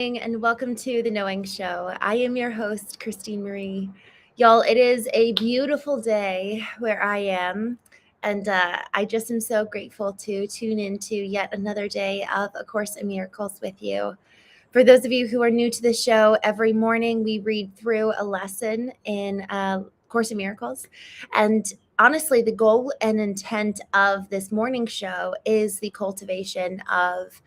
And welcome to the Knowing Show. I am your host, Christene Marie. Y'all, it is a beautiful day where I am, and I just am so grateful to tune into yet another day of A Course in Miracles with you. For those of you who are new to the show, every morning we read through a lesson in Course in Miracles. And honestly, the goal and intent of this morning show is the cultivation of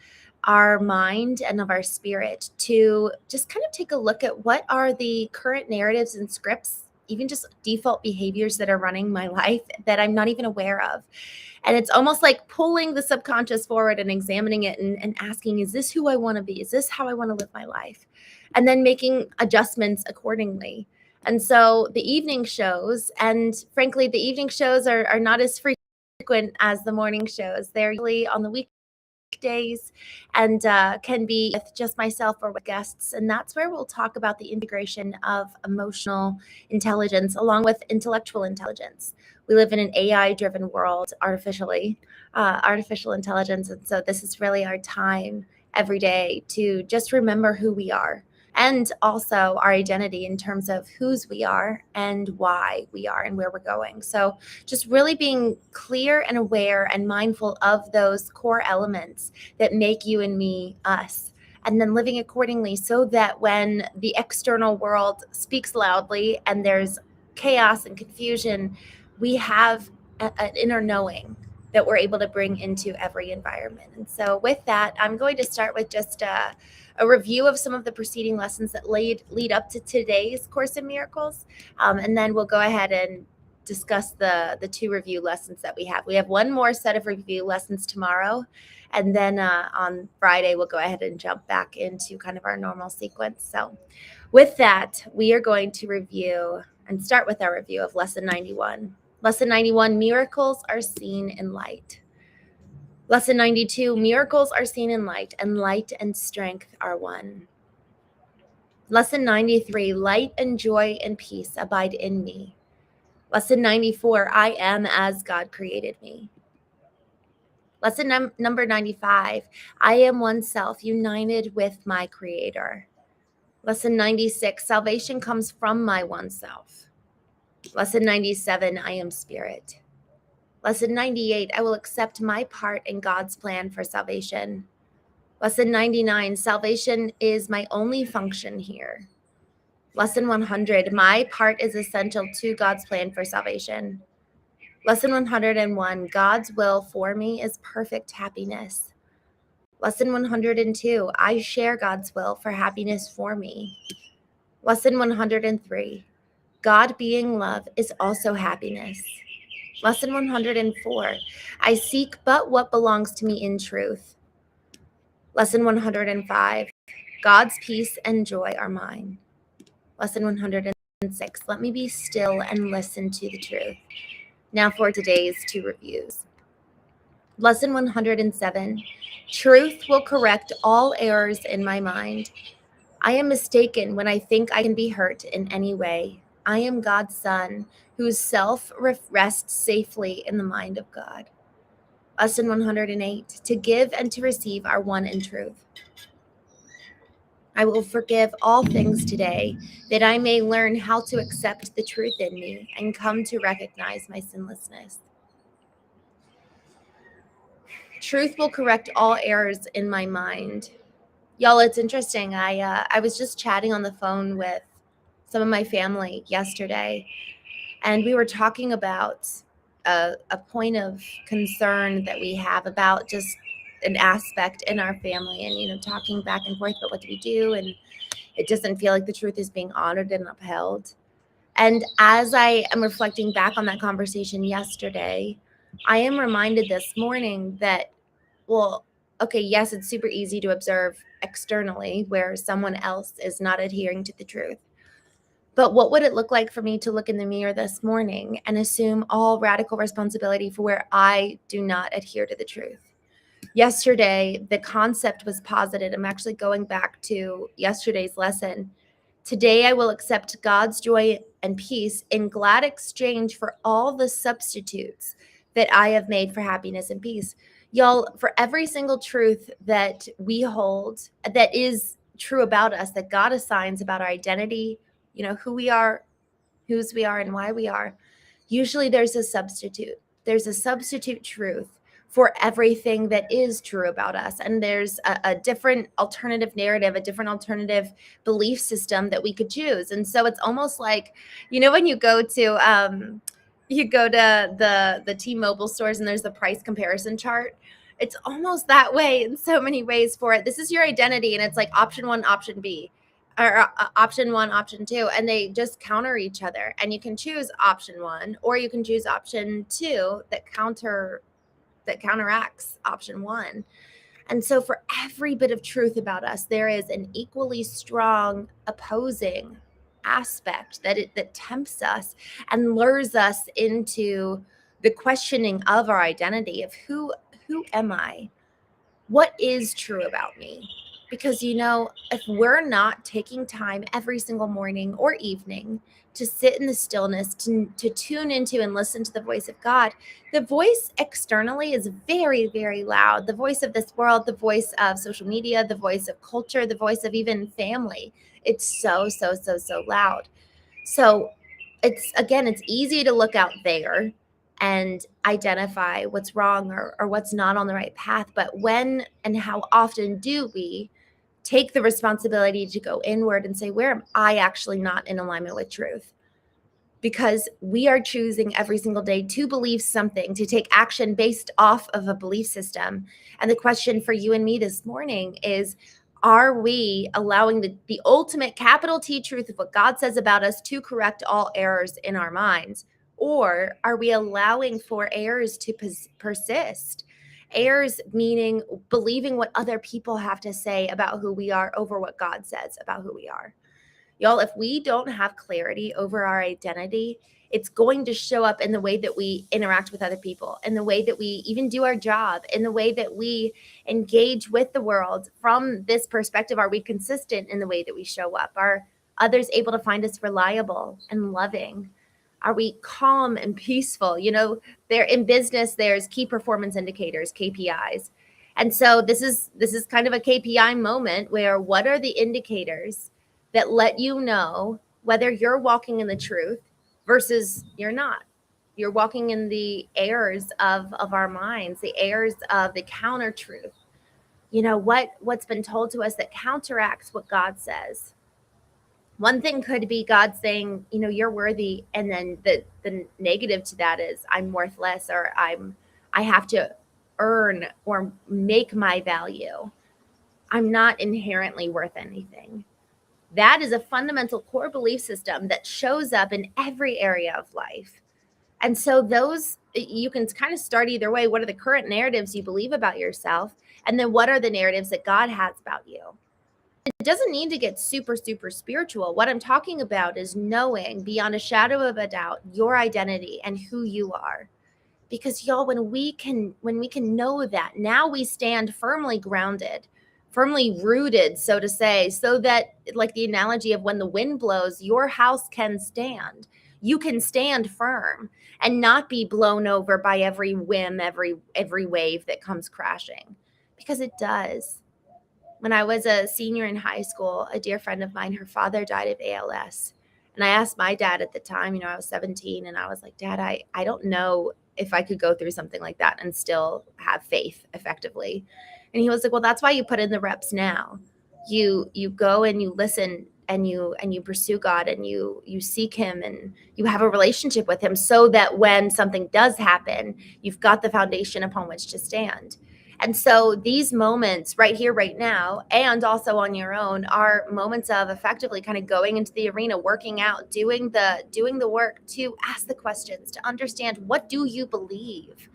our mind and of our spirit to just kind of take a look at what are the current narratives and scripts, even just default behaviors that are running my life that I'm not even aware of. And it's almost like pulling the subconscious forward and examining it and asking, is this who I want to be? Is this how I want to live my life? And then making adjustments accordingly. And so the evening shows, and frankly, the evening shows are not as frequent as the morning shows. They're usually on the weekdays and can be with just myself or with guests. And that's where we'll talk about the integration of emotional intelligence along with intellectual intelligence. We live in an AI-driven world, artificial intelligence. And so this is really our time every day to just remember who we are and also our identity in terms of whose we are and why we are and where we're going. So just really being clear and aware and mindful of those core elements that make you and me us, and then living accordingly so that when the external world speaks loudly and there's chaos and confusion, we have an inner knowing that we're able to bring into every environment. And so with that, I'm going to start with just a review of some of the preceding lessons that lead up to today's Course in Miracles. And then we'll go ahead and discuss the two review lessons that we have. We have one more set of review lessons tomorrow. And then on Friday, we'll go ahead and jump back into kind of our normal sequence. So with that, we are going to review and start with our review of Lesson 91. Lesson 91, miracles are seen in light. Lesson 92, miracles are seen in light, and light and strength are one. Lesson 93, light and joy and peace abide in me. Lesson 94, I am as God created me. Lesson number 95, I am oneself united with my Creator. Lesson 96, salvation comes from my oneself. Lesson 97, I am spirit. Lesson 98, I will accept my part in God's plan for salvation. Lesson 99, salvation is my only function here. Lesson 100, my part is essential to God's plan for salvation. Lesson 101, God's will for me is perfect happiness. Lesson 102, I share God's will for happiness for me. Lesson 103, God being love is also happiness. Lesson 104, I seek but what belongs to me in truth. Lesson 105, God's peace and joy are mine. Lesson 106, let me be still and listen to the truth. Now for today's two reviews. Lesson 107, truth will correct all errors in my mind. I am mistaken when I think I can be hurt in any way. I am God's son, whose self rests safely in the mind of God. Lesson 108, to give and to receive are one in truth. I will forgive all things today, that I may learn how to accept the truth in me and come to recognize my sinlessness. Truth will correct all errors in my mind. Y'all, it's interesting. I was just chatting on the phone with some of my family yesterday, and we were talking about a point of concern that we have about just an aspect in our family, and talking back and forth about what do we do, and it doesn't feel like the truth is being honored and upheld. And as I am reflecting back on that conversation yesterday, I am reminded this morning that, well, okay, yes, it's super easy to observe externally where someone else is not adhering to the truth. But what would it look like for me to look in the mirror this morning and assume all radical responsibility for where I do not adhere to the truth? Yesterday, the concept was posited. I'm actually going back to yesterday's lesson. Today, I will accept God's joy and peace in glad exchange for all the substitutes that I have made for happiness and peace. Y'all, for every single truth that we hold that is true about us, that God assigns about our identity, who we are, whose we are, and why we are, usually there's a substitute. There's a substitute truth for everything that is true about us. And there's a different alternative narrative, a different alternative belief system that we could choose. And so it's almost like, when you go to the T-Mobile stores and there's the price comparison chart. It's almost that way in so many ways for it. This is your identity, and it's like option 1, option B, or option 1, option 2, and they just counter each other. And you can choose option 1, or you can choose option 2 that counteracts option 1. And so for every bit of truth about us, there is an equally strong opposing aspect that tempts us and lures us into the questioning of our identity, of who am I? What is true about me? Because, if we're not taking time every single morning or evening to sit in the stillness, to tune into and listen to the voice of God, the voice externally is very, very loud. The voice of this world, the voice of social media, the voice of culture, the voice of even family. It's so, so, so, so loud. So it's easy to look out there and identify what's wrong or what's not on the right path. But when and how often do we take the responsibility to go inward and say, where am I actually not in alignment with truth? Because we are choosing every single day to believe something, to take action based off of a belief system. And the question for you and me this morning is, are we allowing the ultimate capital T truth of what God says about us to correct all errors in our minds? Or are we allowing for errors to persist? Errors meaning believing what other people have to say about who we are over what God says about who we are. Y'all, if we don't have clarity over our identity, it's going to show up in the way that we interact with other people, in the way that we even do our job, in the way that we engage with the world. From this perspective, are we consistent in the way that we show up? Are others able to find us reliable and loving? Are we calm and peaceful? There in business, there's key performance indicators, KPIs. And so this is kind of a KPI moment where what are the indicators that let you know whether you're walking in the truth versus you're not? You're walking in the errors of our minds, the errors of the counter truth. What's been told to us that counteracts what God says. One thing could be God saying, you're worthy. And then the negative to that is I'm worthless, or I have to earn or make my value. I'm not inherently worth anything. That is a fundamental core belief system that shows up in every area of life. And so those, you can kind of start either way. What are the current narratives you believe about yourself? And then what are the narratives that God has about you? It doesn't need to get super, super spiritual. What I'm talking about is knowing beyond a shadow of a doubt your identity and who you are. Because y'all, when we can know that, now we stand firmly grounded, firmly rooted, so to say, so that, like the analogy of when the wind blows, your house can stand. You can stand firm and not be blown over by every whim, every wave that comes crashing, because it does. When I was a senior in high school, a dear friend of mine, her father died of ALS. And I asked my dad at the time, I was 17, and I was like, Dad, I don't know if I could go through something like that and still have faith effectively. And he was like, well, that's why you put in the reps now. You go and you listen and you pursue God, and you seek him, and you have a relationship with him, so that when something does happen, you've got the foundation upon which to stand. And so these moments right here, right now, and also on your own, are moments of effectively kind of going into the arena, working out, doing the work to ask the questions, to understand, what do you believe?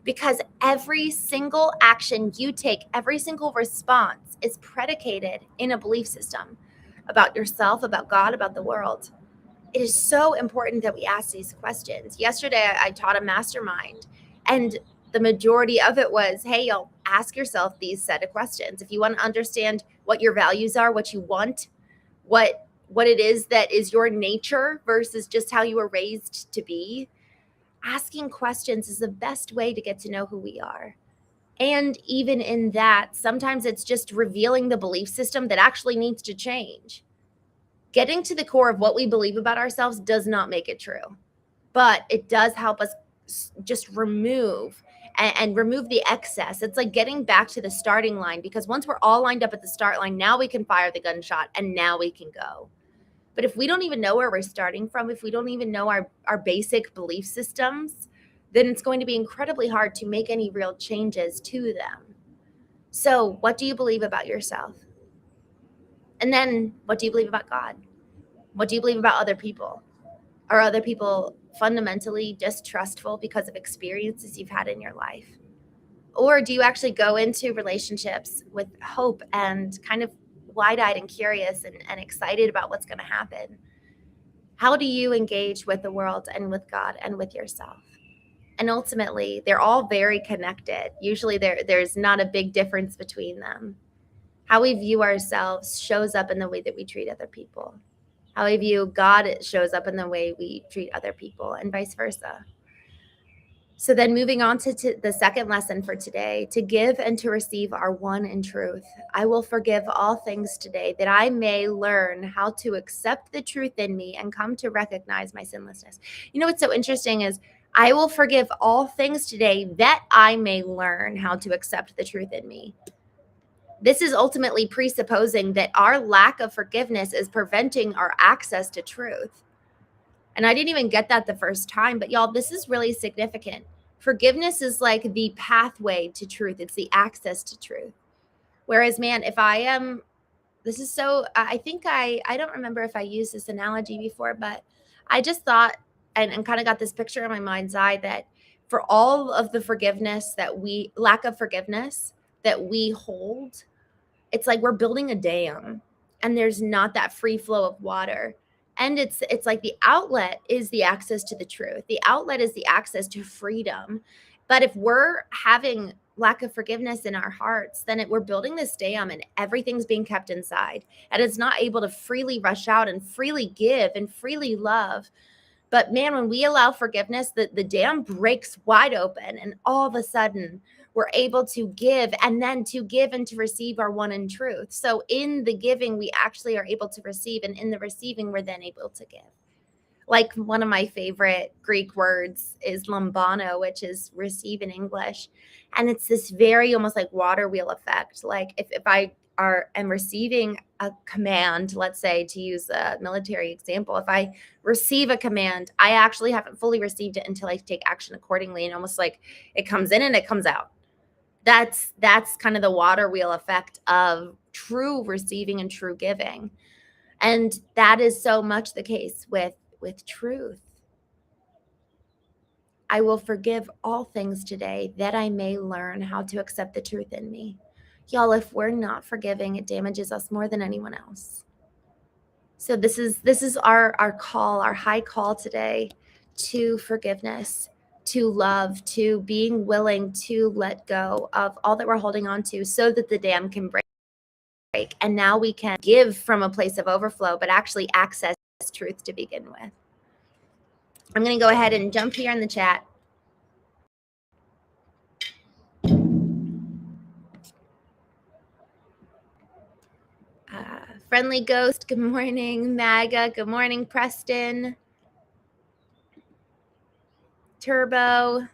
Because every single action you take, every single response is predicated in a belief system about yourself, about God, about the world. It is so important that we ask these questions. Yesterday, I taught a mastermind, and the majority of it was, hey, y'all, ask yourself these set of questions. If you want to understand what your values are, what you want, what it is that is your nature versus just how you were raised to be, asking questions is the best way to get to know who we are. And even in that, sometimes it's just revealing the belief system that actually needs to change. Getting to the core of what we believe about ourselves does not make it true, but it does help us just remove and remove the excess. It's like getting back to the starting line, because once we're all lined up at the start line, now we can fire the gunshot and now we can go. But if we don't even know where we're starting from, if we don't even know our basic belief systems, then it's going to be incredibly hard to make any real changes to them. So, what do you believe about yourself? And then, what do you believe about God? What do you believe about other people? Are other people fundamentally distrustful because of experiences you've had in your life? Or do you actually go into relationships with hope and kind of wide-eyed and curious and excited about what's going to happen? How do you engage with the world and with God and with yourself? And ultimately, they're all very connected. Usually there's not a big difference between them. How we view ourselves shows up in the way that we treat other people. How we view God shows up in the way we treat other people, and vice versa. So then moving on to the second lesson for today: to give and to receive are one in truth. I will forgive all things today, that I may learn how to accept the truth in me and come to recognize my sinlessness. You know what's so interesting is, I will forgive all things today that I may learn how to accept the truth in me. This is ultimately presupposing that our lack of forgiveness is preventing our access to truth. And I didn't even get that the first time, but y'all, this is really significant. Forgiveness is like the pathway to truth. It's the access to truth. Whereas, man, if I am, this is so, I think I don't remember if I used this analogy before, but I just thought and kind of got this picture in my mind's eye that for all of the forgiveness that lack of forgiveness that we hold, it's like we're building a dam and there's not that free flow of water. And it's like the outlet is the access to the truth. The outlet is the access to freedom. But if we're having lack of forgiveness in our hearts, then we're building this dam and everything's being kept inside. And it's not able to freely rush out and freely give and freely love. But man, when we allow forgiveness, the dam breaks wide open, and all of a sudden we're able to give, and then to give and to receive are one in truth. So in the giving, we actually are able to receive, and in the receiving, we're then able to give. Like, one of my favorite Greek words is lambano, which is receive in English. And it's this very almost like water wheel effect. Like if I am receiving a command, let's say, to use a military example, if I receive a command, I actually haven't fully received it until I take action accordingly. And almost like it comes in and it comes out. That's kind of the water wheel effect of true receiving and true giving. And that is so much the case with truth. I will forgive all things today, that I may learn how to accept the truth in me. Y'all, if we're not forgiving, it damages us more than anyone else. So this is our call, our high call today, to forgiveness, to love, to being willing to let go of all that we're holding on to, so that the dam can break. And now we can give from a place of overflow, but actually access truth to begin with. I'm going to go ahead and jump here in the chat. Friendly Ghost, good morning. Maga, good morning. Preston, Turbo,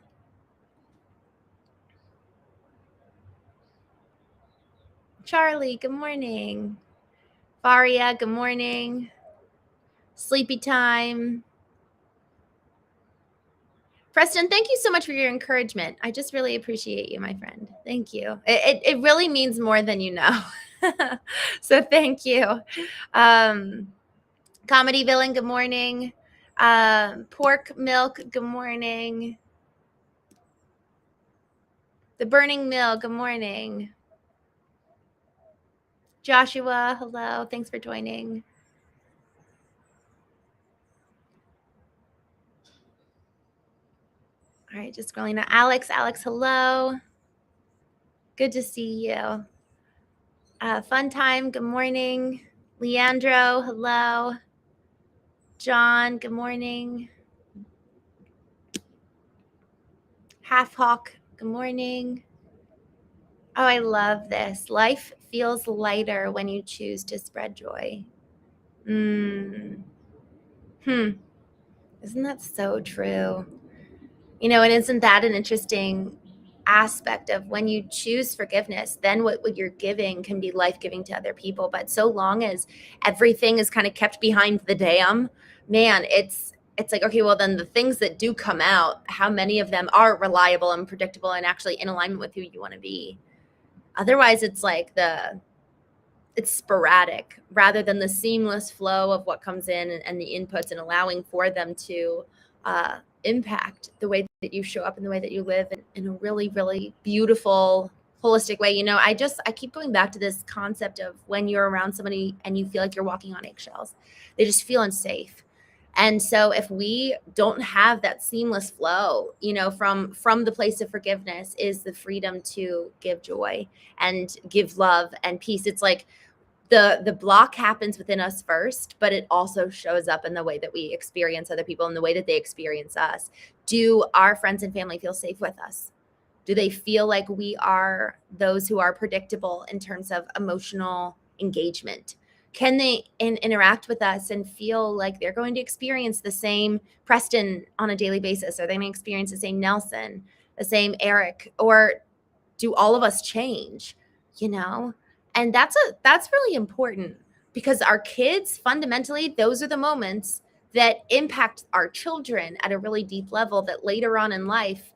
Charlie, good morning. Faria, good morning. Sleepy time. Preston, thank you so much for your encouragement. I just really appreciate you, my friend. Thank you. It really means more than you know. So thank you. Comedy Villain, good morning. Pork Milk, good morning. The Burning Mill, good morning. Joshua, hello. Thanks for joining. All right, just scrolling to Alex. Alex, hello. Good to see you. Fun Time, good morning. Leandro, hello. John, good morning. Half Hawk, good morning. Oh, I love this. Life feels lighter when you choose to spread joy. Mm. Hmm. Isn't that so true? And isn't that an interesting aspect of when you choose forgiveness, then what you're giving can be life-giving to other people. But so long as everything is kind of kept behind the dam, man, it's like, okay, well then the things that do come out, how many of them are reliable and predictable and actually in alignment with who you want to be? Otherwise, it's like it's sporadic rather than the seamless flow of what comes in and the inputs and allowing for them to impact the way that you show up and the way that you live in a really, really beautiful, holistic way. I keep going back to this concept of when you're around somebody and you feel like you're walking on eggshells, they just feel unsafe. And so if we don't have that seamless flow, from the place of forgiveness is the freedom to give joy and give love and peace. It's like the block happens within us first, but it also shows up in the way that we experience other people and the way that they experience us. Do our friends and family feel safe with us? Do they feel like we are those who are predictable in terms of emotional engagement? Can they interact with us and feel like they're going to experience the same Preston on a daily basis? Are they going to experience the same Nelson, the same Eric? Or do all of us change, you know? And that's really important because our kids, fundamentally, those are the moments that impact our children at a really deep level that later on in life,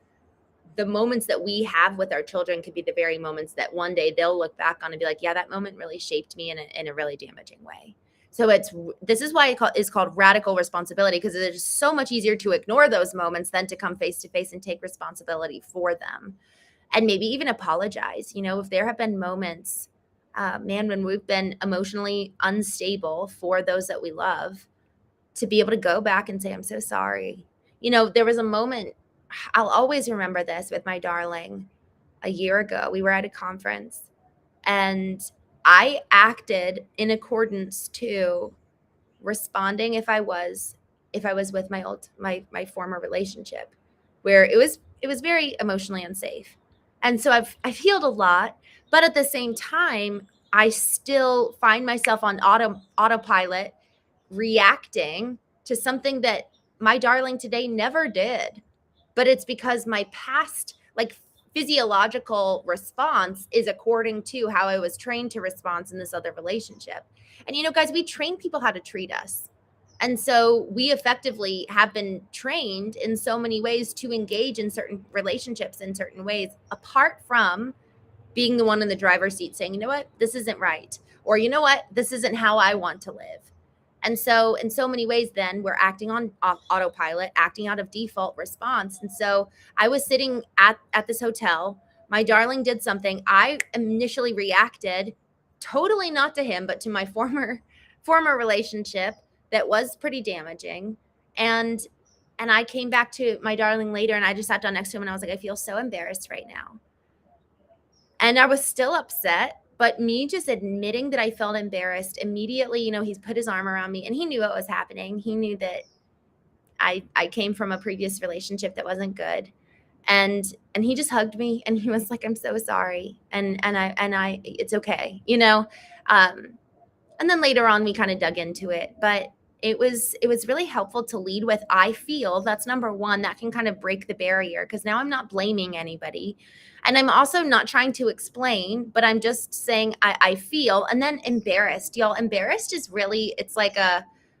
the moments that we have with our children could be the very moments that one day they'll look back on and be like, yeah, that moment really shaped me in a really damaging way. So this is why it's called radical responsibility, because it is so much easier to ignore those moments than to come face to face and take responsibility for them and maybe even apologize. If there have been moments, man, when we've been emotionally unstable for those that we love, to be able to go back and say, I'm so sorry. There was a moment, I'll always remember this with my darling a year ago. We were at a conference and I acted in accordance to responding if I was with my former relationship where it was very emotionally unsafe. And so I've healed a lot, but at the same time, I still find myself on autopilot reacting to something that my darling today never did. But it's because my past, like, physiological response is according to how I was trained to respond in this other relationship. And guys, we train people how to treat us. And so we effectively have been trained in so many ways to engage in certain relationships in certain ways, apart from being the one in the driver's seat saying, you know what, this isn't right. Or, you know what, this isn't how I want to live. And so in so many ways, then we're acting on autopilot, acting out of default response. And so I was sitting at this hotel. My darling did something. I initially reacted totally not to him, but to my former relationship that was pretty damaging. And I came back to my darling later and I just sat down next to him and I was like, I feel so embarrassed right now. And I was still upset, but me just admitting that I felt embarrassed immediately, he's put his arm around me and he knew what was happening. He knew that I came from a previous relationship that wasn't good. And he just hugged me and he was like, I'm so sorry. And I it's okay, and then later on we kind of dug into it, but it was really helpful to lead with, I feel. That's number one. That can kind of break the barrier because now I'm not blaming anybody, and I'm also not trying to explain, but I'm just saying I feel. And then embarrassed, y'all. Embarrassed is really, it's like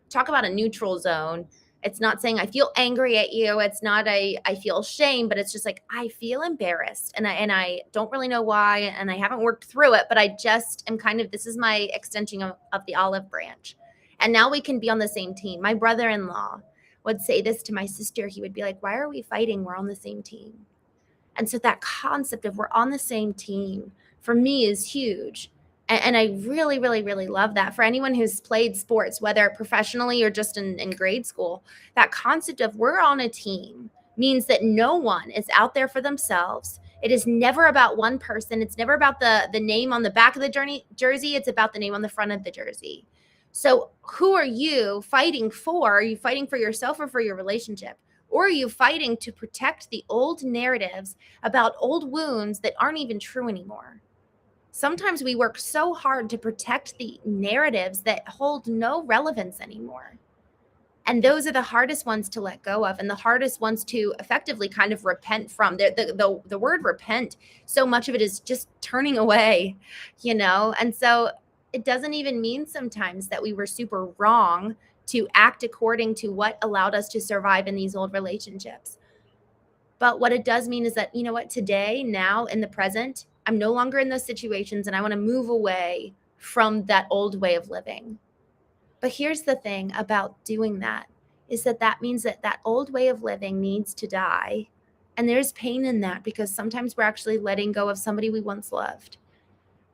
talk about a neutral zone. It's not saying I feel angry at you. It's not I feel shame, but it's just like I feel embarrassed and I don't really know why and I haven't worked through it, but I just am kind of, this is my extension of the olive branch. And now we can be on the same team. My brother-in-law would say this to my sister. He would be like, why are we fighting? We're on the same team. And so that concept of we're on the same team for me is huge. And I really, really, really love that. For anyone who's played sports, whether professionally or just in grade school, that concept of we're on a team means that no one is out there for themselves. It is never about one person. It's never about the name on the back of the jersey. It's about the name on the front of the jersey. So who are you fighting for? Are you fighting for yourself or for your relationship? Or are you fighting to protect the old narratives about old wounds that aren't even true anymore? sometimes we work so hard to protect the narratives that hold no relevance anymore. And those are the hardest ones to let go of, and the hardest ones to effectively kind of repent from. The word repent, so much of it is just turning away, And so it doesn't even mean sometimes that we were super wrong to act according to what allowed us to survive in these old relationships. But what it does mean is that, you know what, today, now in the present, I'm no longer in those situations, and I want to move away from that old way of living. But here's the thing about doing that is that means that that old way of living needs to die. And there's pain in that, because sometimes we're actually letting go of somebody we once loved.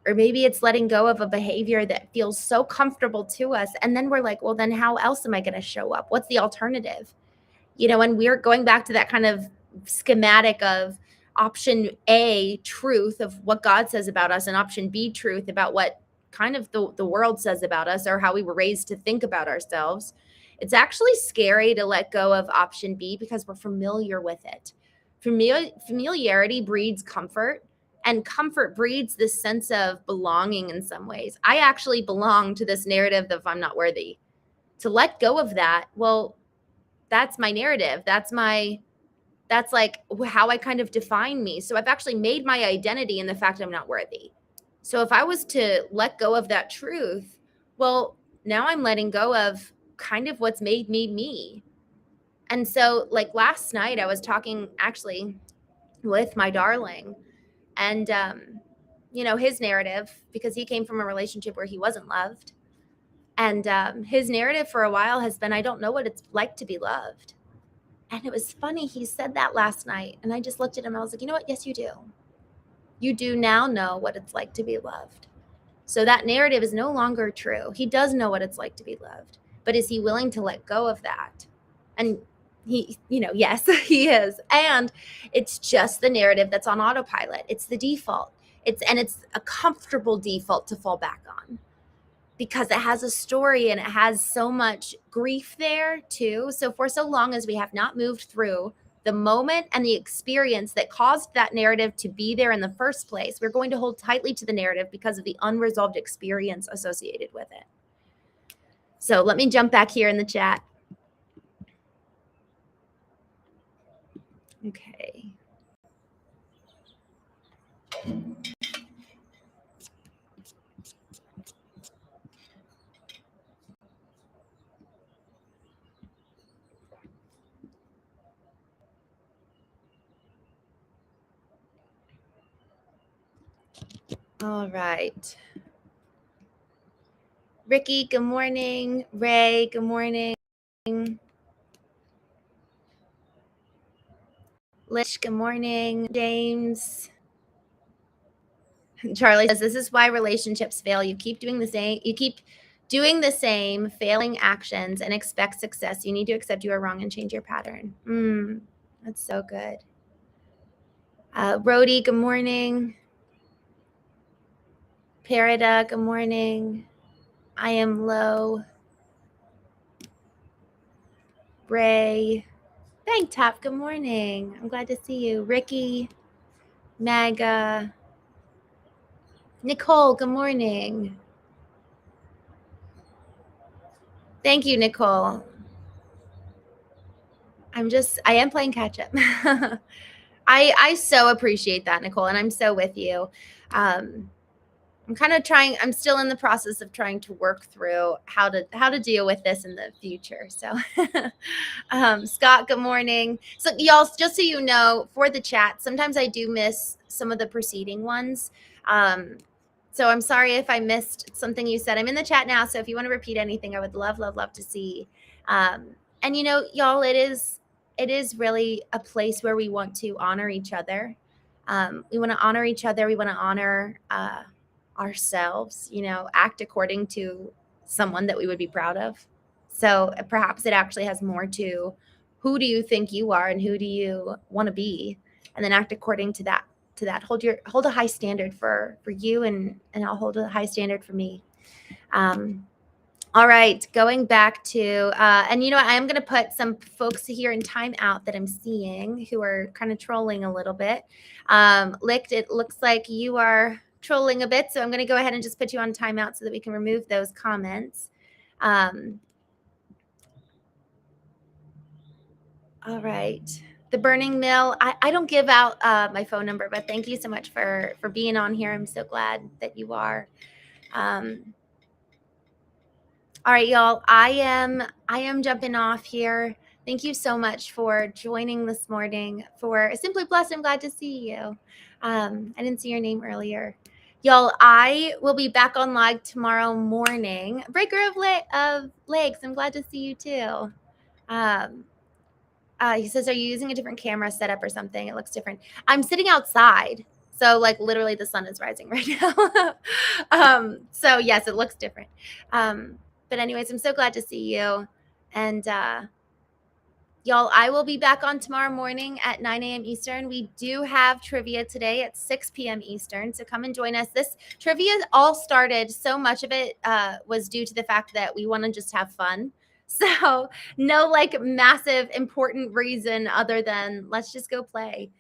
Or maybe it's letting go of a behavior that feels so comfortable to us. And then we're like, well, then how else am I going to show up? What's the alternative? And we're going back to that kind of schematic of option A, truth of what God says about us, and option B, truth about what kind of the world says about us, or how we were raised to think about ourselves. It's actually scary to let go of option B because we're familiar with it. Familiarity breeds comfort, and comfort breeds this sense of belonging in some ways. I actually belong to this narrative of I'm not worthy. To let go of that, well, that's my narrative. That's like how I kind of define me. So I've actually made my identity in the fact I'm not worthy. So if I was to let go of that truth, well, now I'm letting go of kind of what's made me me. And so like last night I was talking actually with my darling, and his narrative, because he came from a relationship where he wasn't loved. And his narrative for a while has been, I don't know what it's like to be loved. And it was funny. He said that last night. And I just looked at him. I was like, you know what? Yes, you do. You do now know what it's like to be loved. So that narrative is no longer true. He does know what it's like to be loved. But is he willing to let go of that? And he, yes, he is. And it's just the narrative that's on autopilot. It's the default. It's a comfortable default to fall back on, because it has a story and it has so much grief there too. So for so long as we have not moved through the moment and the experience that caused that narrative to be there in the first place, we're going to hold tightly to the narrative because of the unresolved experience associated with it. So let me jump back here in the chat. Okay. All right. Ricky, good morning. Ray, good morning. Lish, good morning. James. Charlie says, this is why relationships fail. You keep doing the same failing actions and expect success. You need to accept you are wrong and change your pattern. That's so good. Rhodey, good morning. Parada, good morning. I am low. Ray. Bank Top, good morning. I'm glad to see you. Ricky, Maga. Nicole, good morning. Thank you, Nicole. I am playing catch up. I so appreciate that, Nicole, and I'm so with you. I'm still in the process of trying to work through how to deal with this in the future. So Scott, good morning. So y'all, just so you know, for the chat, sometimes I do miss some of the preceding ones. So I'm sorry if I missed something you said. I'm in the chat now, so if you want to repeat anything, I would love to see. And y'all, it is really a place where we want to honor each other. We want to honor each other. We want to honor ourselves, act according to someone that we would be proud of. So perhaps it actually has more to who do you think you are and who do you want to be, and then act according to that. Hold a high standard for you, and I'll hold a high standard for me. All right, going back to, and I am going to put some folks here in timeout that I'm seeing who are kind of trolling a little bit. Licked, it looks like you are trolling a bit, so I'm going to go ahead and just put you on timeout so that we can remove those comments. All right. The Burning Mill. I don't give out my phone number, but thank you so much for being on here. I'm so glad that you are. All right, y'all. I am jumping off here. Thank you so much for joining this morning for Simply Blessed. I'm glad to see you. I didn't see your name earlier. Y'all, I will be back on live tomorrow morning. Breaker of legs. I'm glad to see you too. He says, are you using a different camera setup or something? It looks different. I'm sitting outside. So like literally the sun is rising right now. So yes, it looks different. But anyways, I'm so glad to see you. And y'all, I will be back on tomorrow morning at 9 a.m. Eastern. We do have trivia today at 6 p.m. Eastern. So come and join us. This trivia all started, so much of it was due to the fact that we want to just have fun. So no like massive important reason other than let's just go play.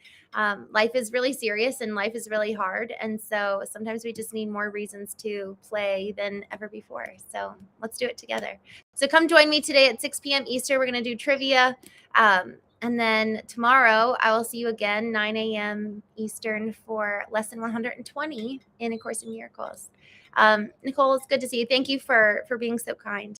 Life is really serious and life is really hard. And so sometimes we just need more reasons to play than ever before. So let's do it together. So come join me today at 6 p.m. Eastern. We're going to do trivia. And then tomorrow I will see you again, 9 a.m. Eastern for lesson 120 in A Course in Miracles. Nicole, it's good to see you. Thank you for being so kind.